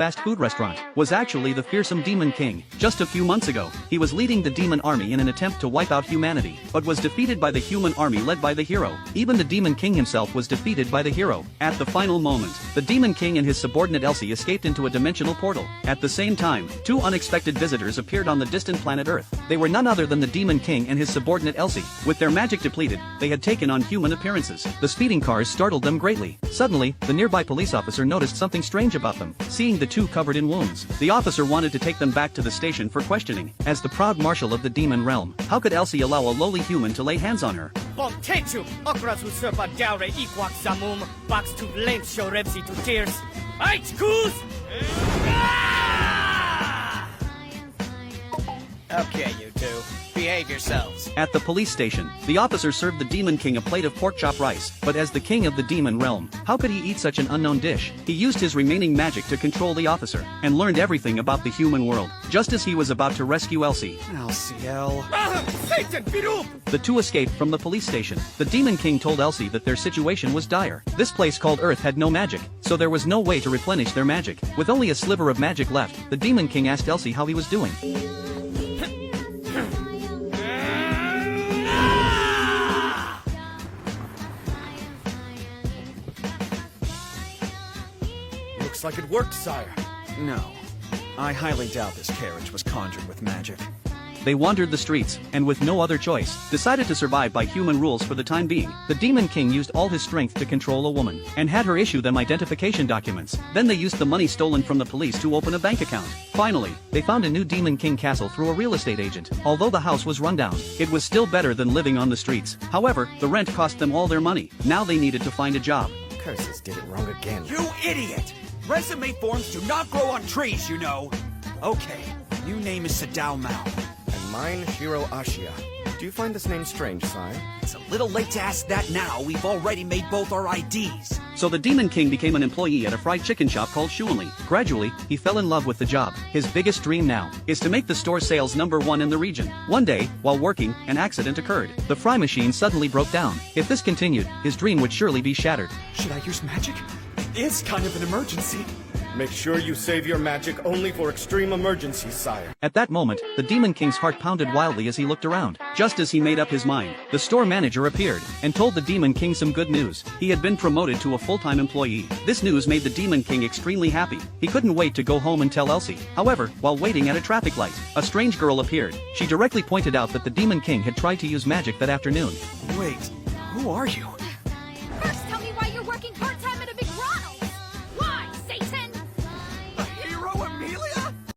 fast food restaurant, was actually the fearsome Demon King. Just a few months ago, he was leading the demon army in an attempt to wipe out humanity, but was defeated by the human army led by the hero. Even the Demon King himself was defeated by the hero. At the final moment, the Demon King and his subordinate Elsie escaped into a dimensional portal. At the same time, two unexpected visitors appeared on the distant planet Earth. They were none other than the Demon King and his subordinate Elsie. With their magic depleted, they had taken on human appearances. The speeding cars startled them greatly. Suddenly, the nearby police officer noticed something strange about them. Seeing the two covered in wounds, the officer wanted to take them back to the station for questioning. As the proud marshal of the demon realm, how could Elsie allow a lowly human to lay hands on her? Okay, you two. Behave yourselves. At the police station, the officer served the Demon King a plate of pork chop rice, but as the king of the demon realm, how could he eat such an unknown dish? He used his remaining magic to control the officer, and learned everything about the human world, just as he was about to rescue Elsie. LCL. Satan, The two escaped from the police station. The Demon King told Elsie that their situation was dire. This place called Earth had no magic, so there was no way to replenish their magic. With only a sliver of magic left, the Demon King asked Elsie how he was doing. Looks like it worked, sire. No. I highly doubt this carriage was conjured with magic. They wandered the streets, and with no other choice, decided to survive by human rules for the time being. The Demon King used all his strength to control a woman, and had her issue them identification documents. Then they used the money stolen from the police to open a bank account. Finally, they found a new Demon King castle through a real estate agent. Although the house was run down, it was still better than living on the streets. However, the rent cost them all their money. Now they needed to find a job. Curses did it wrong again. You idiot! Resume forms do not grow on trees, you know. Okay, new name is Sadao Mao. And mine, Shiro Ashia. Do you find this name strange, sire? It's a little late to ask that now. We've already made both our IDs. So the Demon King became an employee at a fried chicken shop called Shuanli. Gradually, he fell in love with the job. His biggest dream now is to make the store sales #1 in the region. One day, while working, an accident occurred. The fry machine suddenly broke down. If this continued, his dream would surely be shattered. Should I use magic? It's kind of an emergency. Make sure you save your magic only for extreme emergencies, sire. At that moment, the Demon King's heart pounded wildly as he looked around. Just as he made up his mind, the store manager appeared, and told the Demon King some good news. He had been promoted to a full-time employee. This news made the Demon King extremely happy. He couldn't wait to go home and tell Elsie. However, while waiting at a traffic light, a strange girl appeared. She directly pointed out that the Demon King had tried to use magic that afternoon. Wait, who are you? First tell me why you're working part-time at a McDonald's! Why, Satan? A hero, Amelia?